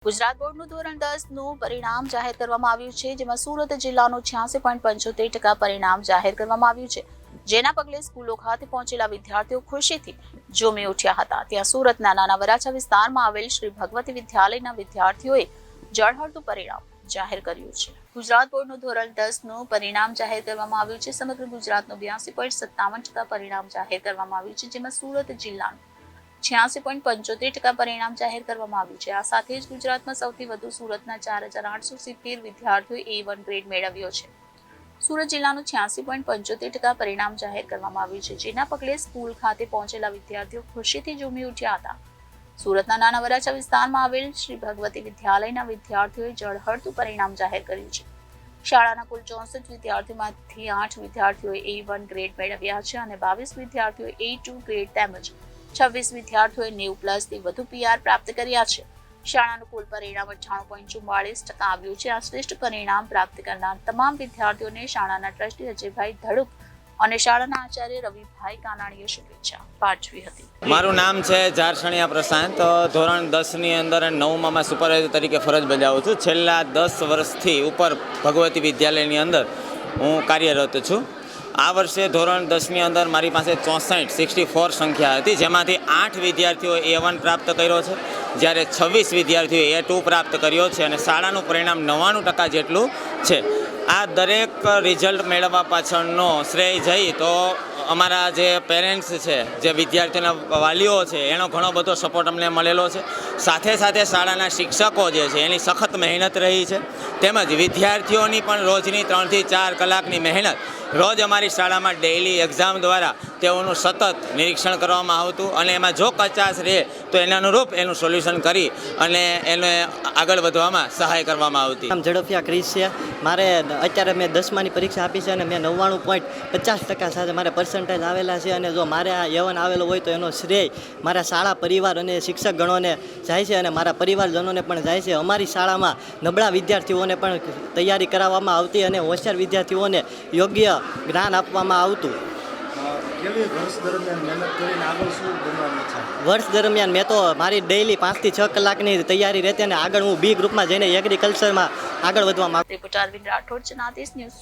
ગુજરાત બોર્ડનું ધોરણ 10નું પરિણામ જાહેર કરવામાં આવ્યું છે, જેમાં સુરત જિલ્લાનું 86.75% પરિણામ જાહેર કરવામાં આવ્યું છે, જેના પગલે સ્કૂલો ખાતે પહોંચેલા વિદ્યાર્થીઓ ખુશીથી ઝૂમી ઉઠ્યા હતા. ત્યાં સુરતના નાના વરાછા વિસ્તારમાં આવેલ શ્રી ભગવતી વિદ્યાલયના વિદ્યાર્થીઓએ ઝળહળતું પરિણામ જાહેર કર્યું છે. ગુજરાત બોર્ડનું ધોરણ 10નું પરિણામ જાહેર કરવામાં આવ્યું છે. સમગ્ર ગુજરાતનું 82.57% પરિણામ જાહેર કરવામાં આવ્યું છે, જેમાં સુરત જિલ્લાનું 86.75% પરિણામ જાહેર કરવામાં આવ્યું છે. આ સાથે જ ગુજરાતમાં સૌથી વધુ સુરતના 4,870 વિદ્યાર્થીઓએ A1 ગ્રેડ મેળવ્યો છે. સુરત જિલ્લાનું 86.75% પરિણામ જાહેર કરવામાં આવ્યું છે, જેના પગલે સ્કૂલ ખાતે પહોંચેલા વિદ્યાર્થીઓ ખુશીથી ઝૂમી ઉઠ્યા હતા. સુરતના નાના વરાછા વિસ્તારમાં આવેલ શ્રી ભગવતી વિદ્યાલયના વિદ્યાર્થીઓએ ઝળહળતું પરિણામ જાહેર કર્યું છે. શાળાના કુલ 64 વિદ્યાર્થીઓમાંથી 8 વિદ્યાર્થીઓએ A1 ગ્રેડ મેળવ્યા છે અને 22 વિદ્યાર્થીઓએ A2 ગ્રેડ તેમજ 26 વિદ્યાર્થીઓએ 90+ વધુ PR પ્રાપ્ત કર્યા છે. શાળાનું કુલ પરિણામ 98.44% આવ્યું છે. આ શ્રેષ્ઠ પરિણામ પ્રાપ્ત કરનાર તમામ વિદ્યાર્થીઓને શાળાના ટ્રસ્ટી અજયભાઈ ધડુક અને શાળાના આચાર્ય રવિભાઈ કાનાણીએ શુભેચ્છા પાઠવી હતી. મારું નામ છે ઝારસણિયા પ્રશાંત. ધોરણ 10ની અંદર 9માં સુપરવાઇઝર તરીકે ફરજ બજાવું છું. છેલ્લા 10 વર્ષથી ઉપર ભગવતી વિદ્યાલયની અંદર હું કાર્યરત છું. આ વર્ષે ધોરણ 10ની અંદર મારી પાસે 64 સંખ્યા હતી, જેમાંથી 8 વિદ્યાર્થીઓએ A1 પ્રાપ્ત કર્યો છે, જ્યારે 26 વિદ્યાર્થીઓએ A2 પ્રાપ્ત કર્યો છે અને શાળાનું પરિણામ 99% જેટલું છે. આ દરેક રિઝલ્ટ મેળવવા પાછળનો શ્રેય જઈ તો અમારા જે પેરેન્ટ્સ છે, જે વિદ્યાર્થીઓના વાલીઓ છે, એનો ઘણો બધો સપોર્ટ અમને મળેલો છે. સાથે સાથે શાળાના શિક્ષકો જે છે એની સખત મહેનત રહી છે, તેમજ વિદ્યાર્થીઓની પણ રોજની 3 થી 4 કલાકની મહેનત રોજ અમારી શાળામાં ડેઇલી એક્ઝામ દ્વારા તેઓનું સતત નિરીક્ષણ કરવામાં આવતું અને એમાં જો કચાશ રહે તો એના અનુરૂપ એનું સોલ્યુશન કરી અને એને આગળ વધવામાં સહાય કરવામાં આવતી. નામ ઝડપિયા ક્રિસ છે. મારે અત્યારે મેં 10માની પરીક્ષા આપી છે અને મેં 99.50% સાથે મારે પર્સન્ટેજ આવેલા છે અને જો મારે આ A1 આવેલો હોય તો એનો શ્રેય મારા શાળા પરિવાર અને શિક્ષક ગણોને જાય છે અને મારા પરિવારજનોને પણ જાય છે. અમારી શાળામાં નબળા વિદ્યાર્થીઓને પણ તૈયારી કરાવવામાં આવતી અને હોશિયાર વિદ્યાર્થીઓને યોગ્ય જ્ઞાન આપવામાં આવતું. વર્ષ દરમિયાન મેં તો મારી ડેઇલી 5 થી 6 કલાકની તૈયારી રહેતી અને આગળ હું B ગ્રુપમાં જઈને એગ્રીકલ્ચરમાં આગળ વધવા માંગુ. Reporter Arvind Rathod, Janadesh news.